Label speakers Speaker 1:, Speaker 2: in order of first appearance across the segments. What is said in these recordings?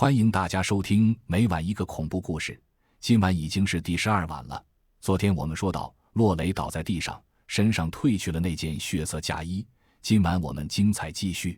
Speaker 1: 欢迎大家收听每晚一个恐怖故事。今晚已经是第12晚了。昨天我们说到，洛雷倒在地上，身上褪去了那件血色嫁衣。今晚我们精彩继续。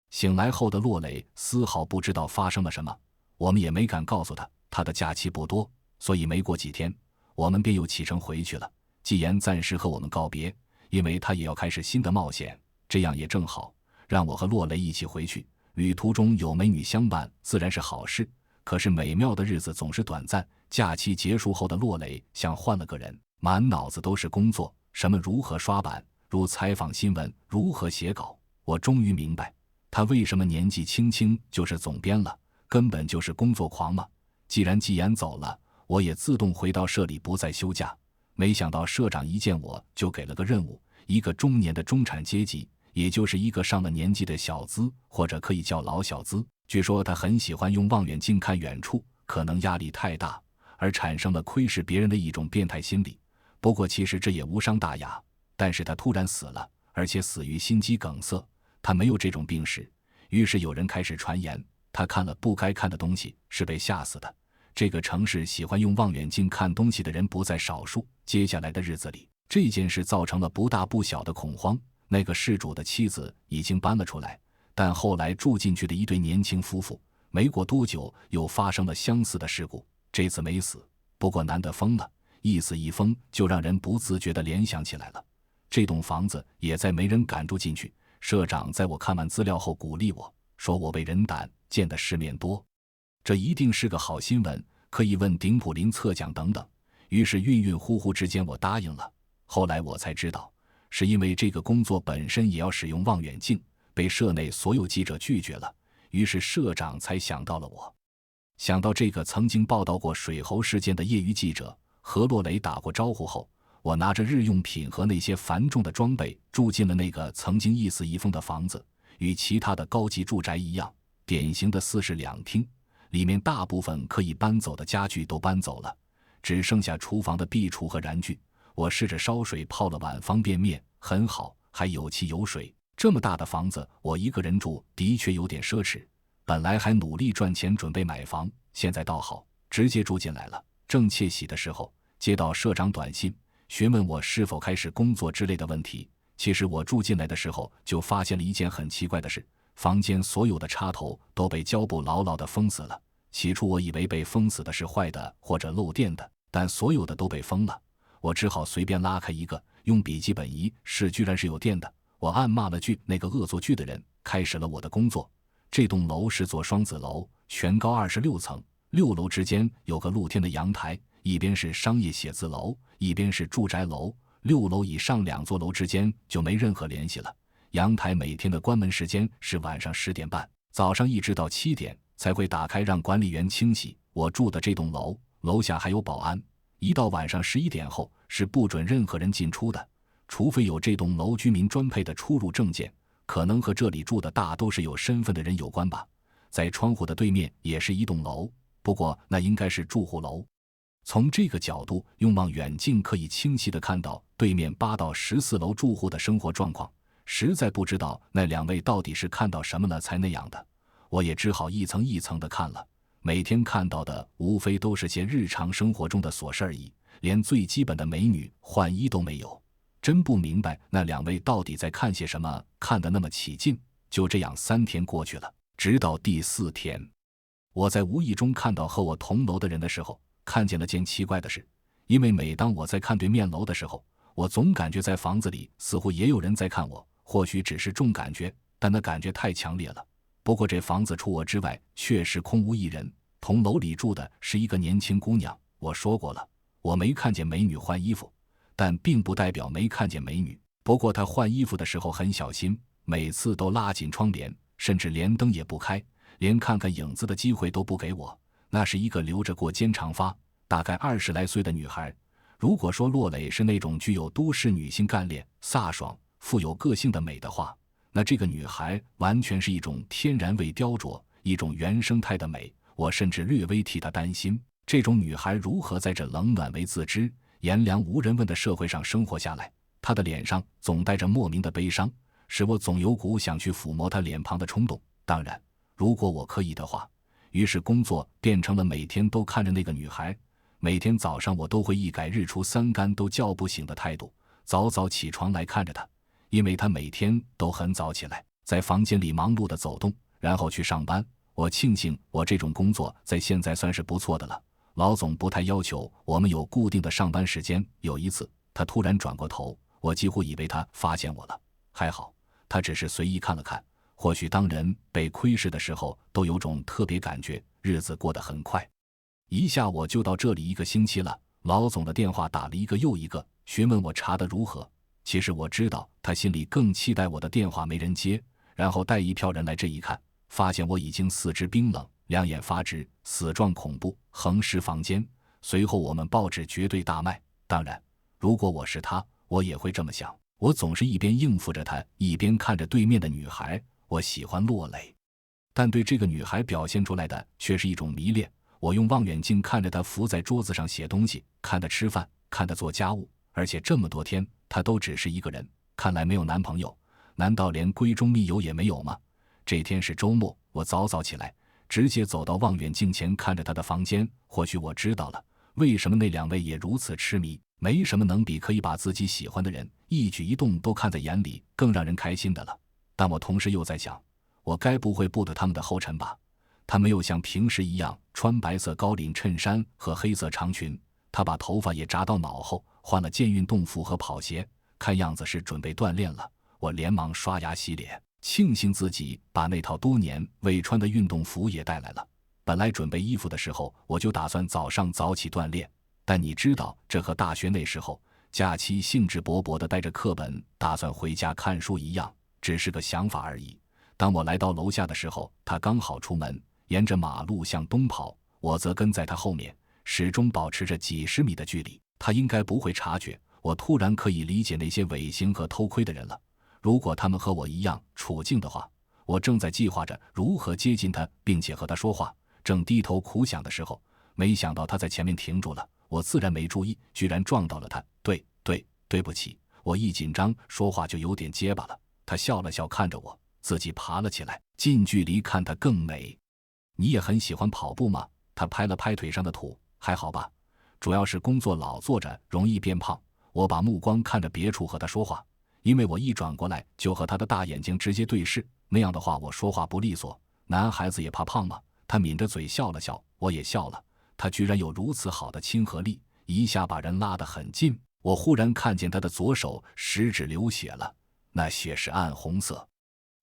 Speaker 1: 醒来后的洛雷丝毫不知道发生了什么，我们也没敢告诉他。他的假期不多，所以没过几天，我们便又启程回去了。季言暂时和我们告别，因为他也要开始新的冒险，这样也正好，让我和洛雷一起回去。旅途中有美女相伴自然是好事，可是美妙的日子总是短暂。假期结束后的洛雷像换了个人，满脑子都是工作，什么如何刷版，如采访新闻，如何写稿。我终于明白他为什么年纪轻轻就是总编了，根本就是工作狂嘛。既然季言走了，我也自动回到社里，不再休假。没想到社长一见我就给了个任务，一个中年的中产阶级，也就是一个上了年纪的小资，或者可以叫老小资。据说他很喜欢用望远镜看远处，可能压力太大而产生了窥视别人的一种变态心理。不过其实这也无伤大雅。但是他突然死了，而且死于心肌梗塞。他没有这种病史，于是有人开始传言他看了不该看的东西，是被吓死的。这个城市喜欢用望远镜看东西的人不在少数。接下来的日子里，这件事造成了不大不小的恐慌。那个事主的妻子已经搬了出来，但后来住进去的一对年轻夫妇，没过多久又发生了相似的事故。这次没死，不过男的疯了，一死一疯就让人不自觉地联想起来了。这栋房子也再没人敢住进去。社长在我看完资料后鼓励我，说我为人胆，见的世面多，这一定是个好新闻，可以问顶普林策奖等等。于是晕晕乎乎之间我答应了。后来我才知道，是因为这个工作本身也要使用望远镜，被社内所有记者拒绝了，于是社长才想到了我。想到这个曾经报道过水猴事件的业余记者，和洛雷打过招呼后，我拿着日用品和那些繁重的装备住进了那个曾经一死一疯的房子。与其他的高级住宅一样，典型的4室2厅，里面大部分可以搬走的家具都搬走了，只剩下厨房的壁橱和燃具。我试着烧水泡了碗方便面，很好，还有气有水。这么大的房子我一个人住的确有点奢侈，本来还努力赚钱准备买房，现在倒好，直接住进来了。正窃喜的时候，接到社长短信，询问我是否开始工作之类的问题。其实我住进来的时候就发现了一件很奇怪的事，房间所有的插头都被胶布牢牢地封死了。起初我以为被封死的是坏的或者漏电的，但所有的都被封了。我只好随便拉开一个，用笔记本一试，居然是有电的。我暗骂了句那个恶作剧的人，开始了我的工作。这栋楼是座双子楼，全高26层，6楼之间有个露天的阳台，一边是商业写字楼，一边是住宅楼。6楼以上2座楼之间就没任何联系了。阳台每天的关门时间是晚上10点半，早上一直到7点才会打开，让管理员清洗。我住的这栋楼楼下还有保安，一到晚上11点后是不准任何人进出的，除非有这栋楼居民专配的出入证件，可能和这里住的大都是有身份的人有关吧。在窗户的对面也是一栋楼，不过那应该是住户楼。从这个角度用望远镜可以清晰地看到对面8到14楼住户的生活状况，实在不知道那2位到底是看到什么了才那样的。我也只好一层一层地看了，每天看到的无非都是些日常生活中的琐事而已，连最基本的美女换衣都没有。真不明白那2位到底在看些什么，看得那么起劲。就这样3天过去了，直到第4天，我在无意中看到和我同楼的人的时候，看见了件奇怪的事。因为每当我在看对面楼的时候，我总感觉在房子里似乎也有人在看我，或许只是重感觉，但那感觉太强烈了。不过这房子除我之外确实空无一人，同楼里住的是一个年轻姑娘。我说过了，我没看见美女换衣服，但并不代表没看见美女。不过她换衣服的时候很小心，每次都拉紧窗帘，甚至连灯也不开，连看看影子的机会都不给我。那是一个留着过肩长发，大概20来岁的女孩。如果说洛蕾是那种具有都市女性干练、飒爽、富有个性的美的话，那这个女孩完全是一种天然未雕琢，一种原生态的美。我甚至略微替她担心，这种女孩如何在这冷暖为自知、炎凉无人问的社会上生活下来。她的脸上总带着莫名的悲伤，使我总有股想去抚摸她脸庞的冲动。当然，如果我可以的话，于是工作变成了每天都看着那个女孩。每天早上我都会一改日出三竿都叫不醒的态度，早早起床来看着她，因为她每天都很早起来，在房间里忙碌地走动，然后去上班。我庆幸我这种工作在现在算是不错的了，老总不太要求我们有固定的上班时间。有一次他突然转过头，我几乎以为他发现我了，还好他只是随意看了看。或许当人被窥视的时候都有种特别感觉，日子过得很快。一下我就到这里1个星期了，老总的电话打了一个又一个，询问我查得如何。其实我知道他心里更期待我的电话没人接，然后带一票人来这一看，发现我已经四肢冰冷，两眼发直，死状恐怖，横尸房间。随后我们报纸绝对大卖。当然如果我是他，我也会这么想。我总是一边应付着他，一边看着对面的女孩。我喜欢洛蕾，但对这个女孩表现出来的却是一种迷恋。我用望远镜看着她伏在桌子上写东西，看她吃饭，看她做家务，而且这么多天她都只是一个人，看来没有男朋友。难道连闺中密友也没有吗？这天是周末，我早早起来，直接走到望远镜前看着她的房间。或许我知道了为什么那2位也如此痴迷。没什么能比可以把自己喜欢的人一举一动都看在眼里更让人开心的了。但我同时又在想，我该不会步得他们的后尘吧？他没有像平时一样穿白色高领衬衫和黑色长裙，他把头发也扎到脑后，换了件运动服和跑鞋，看样子是准备锻炼了。我连忙刷牙洗脸，庆幸自己把那套多年未穿的运动服也带来了。本来准备衣服的时候，我就打算早上早起锻炼，但你知道这和大学那时候假期兴致勃勃地带着课本打算回家看书一样，只是个想法而已。当我来到楼下的时候，他刚好出门，沿着马路向东跑，我则跟在他后面，始终保持着几十米的距离。他应该不会察觉。我突然可以理解那些违行和偷窥的人了。如果他们和我一样处境的话，我正在计划着如何接近他，并且和他说话，正低头苦想的时候，没想到他在前面停住了。我自然没注意，居然撞到了他。对不起。我一紧张，说话就有点结巴了。他笑了笑，看着我，自己爬了起来，近距离看他更美。你也很喜欢跑步吗？他拍了拍腿上的土。还好吧，主要是工作老坐着容易变胖。我把目光看着别处和他说话，因为我一转过来就和他的大眼睛直接对视，那样的话我说话不利索。男孩子也怕胖吗？他抿着嘴笑了笑，我也笑了。他居然有如此好的亲和力，一下把人拉得很近。我忽然看见他的左手食指流血了，那血是暗红色，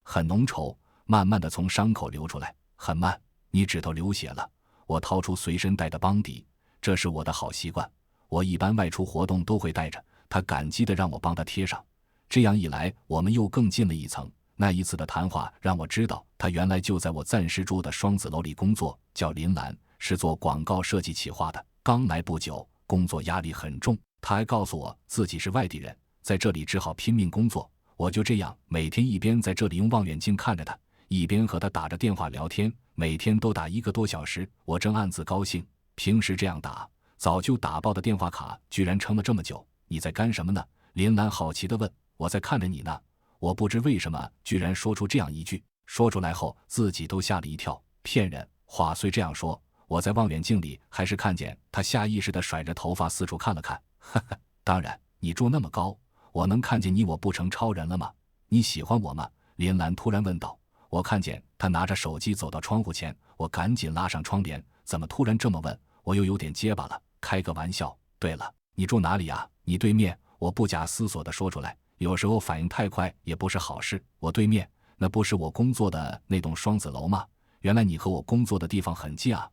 Speaker 1: 很浓稠，慢慢地从伤口流出来，很慢。你指头流血了。我掏出随身带的邦迪，这是我的好习惯，我一般外出活动都会带着。他感激地让我帮他贴上，这样一来我们又更近了一层。那一次的谈话让我知道，他原来就在我暂时住的双子楼里工作，叫林兰，是做广告设计企划的，刚来不久，工作压力很重。他还告诉我自己是外地人，在这里只好拼命工作。我就这样每天一边在这里用望远镜看着他，一边和他打着电话聊天，每天都打1个多小时。我正暗自高兴，平时这样打早就打爆的电话卡居然撑了这么久。你在干什么呢？林兰好奇地问。我在看着你呢。我不知为什么居然说出这样一句，说出来后自己都吓了一跳。骗人，话虽这样说，我在望远镜里还是看见他下意识地甩着头发四处看了看。呵呵，当然，你住那么高，我能看见你，我不成超人了吗？你喜欢我吗？林兰突然问道。我看见他拿着手机走到窗户前，我赶紧拉上窗帘。怎么突然这么问？我又有点结巴了，开个玩笑。对了，你住哪里啊？你对面。我不假思索地说出来，有时候反应太快也不是好事。我对面，那不是我工作的那栋双子楼吗？原来你和我工作的地方很近啊。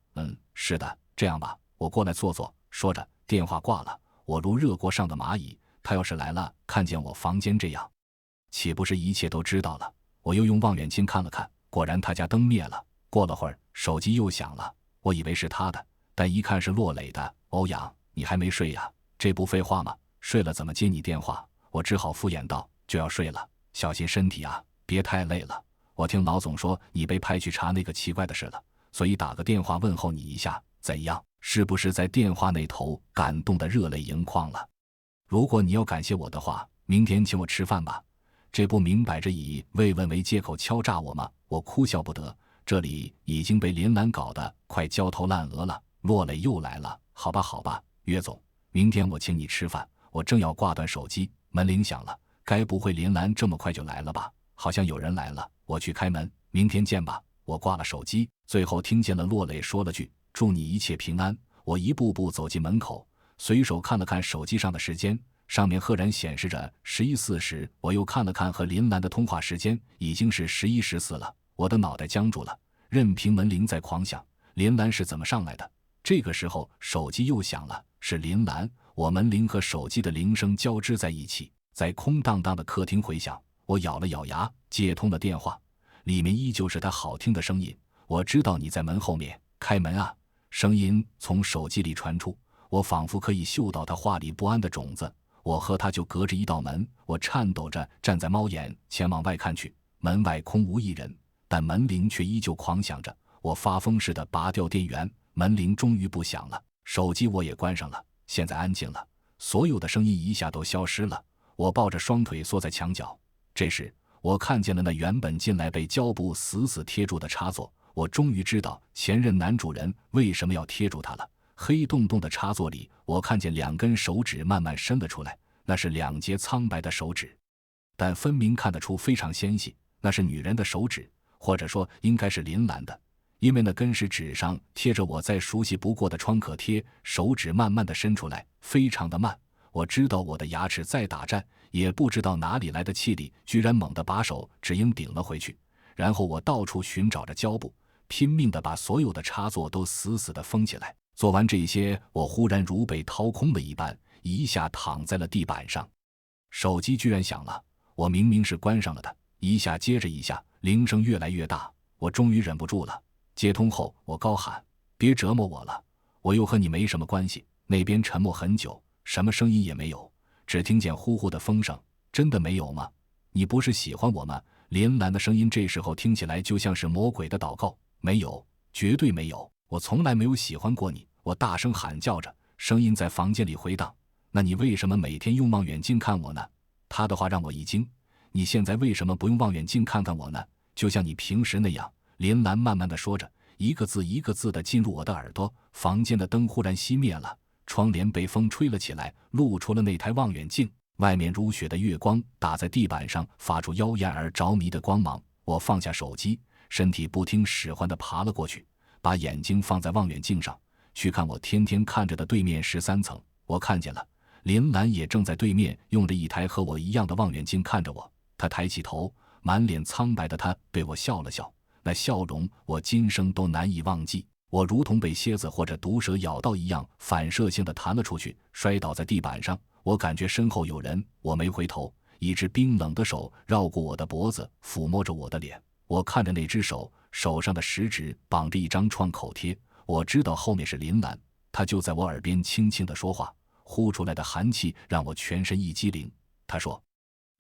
Speaker 1: 是的。这样吧，我过来坐坐。说着电话挂了。我如热锅上的蚂蚁，他要是来了，看见我房间这样，岂不是一切都知道了？我又用望远镜看了看，果然他家灯灭了。过了会儿，手机又响了，我以为是他的，但一看是洛磊的。欧阳，你还没睡呀？这不废话吗？睡了怎么接你电话？我只好敷衍道，就要睡了，小心身体啊，别太累了。我听老总说你被派去查那个奇怪的事了，所以打个电话问候你一下，怎样？是不是在电话那头感动得热泪盈眶了？如果你要感谢我的话，明天请我吃饭吧。这不明摆着以慰问为借口敲诈我吗？我哭笑不得，这里已经被林兰搞得快焦头烂额了。洛磊又来了，好吧好吧，岳总，明天我请你吃饭。我正要挂断手机，门铃响了，该不会林兰这么快就来了吧？好像有人来了，我去开门，明天见吧。我挂了手机，最后听见了洛磊说了句祝你一切平安。我一步步走进门口，随手看了看手机上的时间，上面赫然显示着11:40。我又看了看和林兰的通话时间，已经是11:14了。我的脑袋僵住了，任凭门铃在狂响，林兰是怎么上来的？这个时候手机又响了，是林兰。我门铃和手机的铃声交织在一起，在空荡荡的客厅回响。我咬了咬牙，接通了电话，里面依旧是他好听的声音。我知道你在门后面，开门啊！声音从手机里传出，我仿佛可以嗅到他话里不安的种子。我和他就隔着一道门，我颤抖着站在猫眼前往外看去，门外空无一人，但门铃却依旧狂响着。我发疯似的拔掉电源，门铃终于不响了，手机我也关上了。现在安静了，所有的声音一下都消失了。我抱着双腿缩在墙角，这时我看见了那原本进来被胶布死死贴住的插座。我终于知道前任男主人为什么要贴住它了。黑洞洞的插座里，我看见2根手指慢慢伸了出来，那是2节苍白的手指，但分明看得出非常纤细，那是女人的手指，或者说应该是林兰的，因为那根是纸上贴着我再熟悉不过的创可贴。手指慢慢地伸出来，非常的慢。我知道我的牙齿在打颤，也不知道哪里来的气力，居然猛地把手指硬顶了回去。然后我到处寻找着胶布，拼命地把所有的插座都死死地封起来。做完这些，我忽然如被掏空了一般，一下躺在了地板上。手机居然响了，我明明是关上了的，一下接着一下，铃声越来越大。我终于忍不住了，接通后我高喊：别折磨我了，我又和你没什么关系。那边沉默很久，什么声音也没有，只听见呼呼的风声。真的没有吗？你不是喜欢我吗？林兰的声音这时候听起来就像是魔鬼的祷告。没有，绝对没有，我从来没有喜欢过你。我大声喊叫着，声音在房间里回荡。那你为什么每天用望远镜看我呢？他的话让我一惊。你现在为什么不用望远镜看看我呢？就像你平时那样。林兰慢慢地说着，一个字一个字地进入我的耳朵。房间的灯忽然熄灭了，窗帘被风吹了起来，露出了那台望远镜。外面如雪的月光打在地板上，发出妖艳而着迷的光芒。我放下手机，身体不听使唤地爬了过去，把眼睛放在望远镜上，去看我天天看着的对面13层。我看见了，林兰也正在对面用着一台和我一样的望远镜看着我。她抬起头，满脸苍白的她对我笑了笑，那笑容我今生都难以忘记。我如同被蝎子或者毒蛇咬到一样，反射性地弹了出去，摔倒在地板上。我感觉身后有人，我没回头，一只冰冷的手绕过我的脖子，抚摸着我的脸。我看着那只手，手上的食指绑着一张创口贴。我知道后面是林兰，她就在我耳边轻轻地说话，呼出来的寒气让我全身一激灵。她说：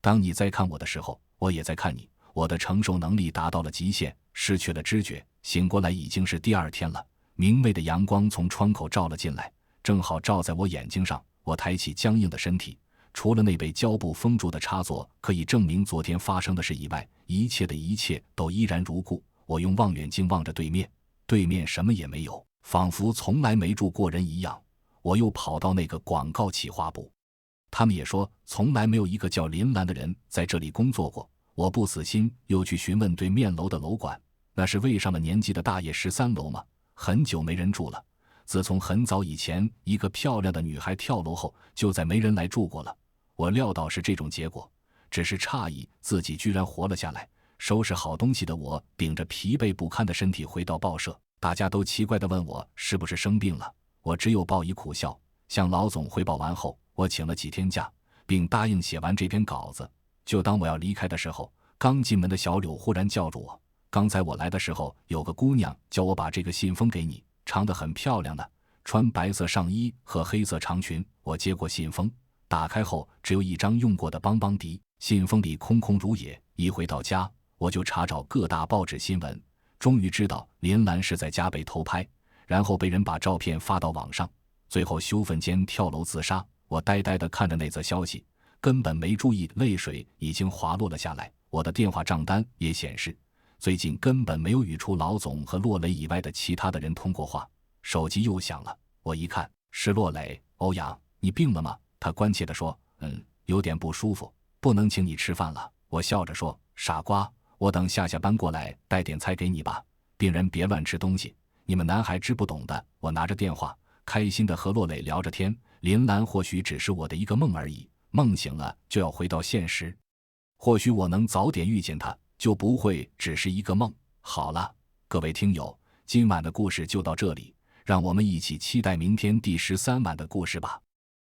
Speaker 1: 当你在看我的时候，我也在看你。我的承受能力达到了极限，失去了知觉，醒过来已经是第2天了。明媚的阳光从窗口照了进来，正好照在我眼睛上。我抬起僵硬的身体，除了那被胶布封住的插座可以证明昨天发生的事以外，一切的一切都依然如故。我用望远镜望着对面，对面什么也没有，仿佛从来没住过人一样。我又跑到那个广告企划部，他们也说从来没有一个叫林兰的人在这里工作过。我不死心，又去询问对面楼的楼管，那是未上了年纪的大爷13楼吗？很久没人住了。自从很早以前一个漂亮的女孩跳楼后，就再没人来住过了。我料到是这种结果，只是诧异自己居然活了下来。收拾好东西的我顶着疲惫不堪的身体回到报社，大家都奇怪地问我是不是生病了。我只有报以苦笑。向老总汇报完后，我请了几天假，并答应写完这篇稿子。就当我要离开的时候，刚进门的小柳忽然叫住我：刚才我来的时候，有个姑娘叫我把这个信封给你，长得很漂亮的，穿白色上衣和黑色长裙。我接过信封，打开后只有一张用过的邦邦迪，信封里空空如也。一回到家，我就查找各大报纸新闻，终于知道林兰是在家被偷拍，然后被人把照片发到网上，最后羞愤间跳楼自杀。我呆呆地看着那则消息，根本没注意泪水已经滑落了下来。我的电话账单也显示，最近根本没有与除老总和洛雷以外的其他的人通过话。手机又响了，我一看是洛雷。欧阳，你病了吗？他关切地说。有点不舒服，不能请你吃饭了。我笑着说。傻瓜，我等下班过来带点菜给你吧。病人别乱吃东西，你们男孩知不懂的。我拿着电话，开心地和洛磊聊着天。林兰或许只是我的一个梦而已，梦醒了就要回到现实。或许我能早点遇见他，就不会只是一个梦。好了，各位听友，今晚的故事就到这里，让我们一起期待明天第13晚的故事吧。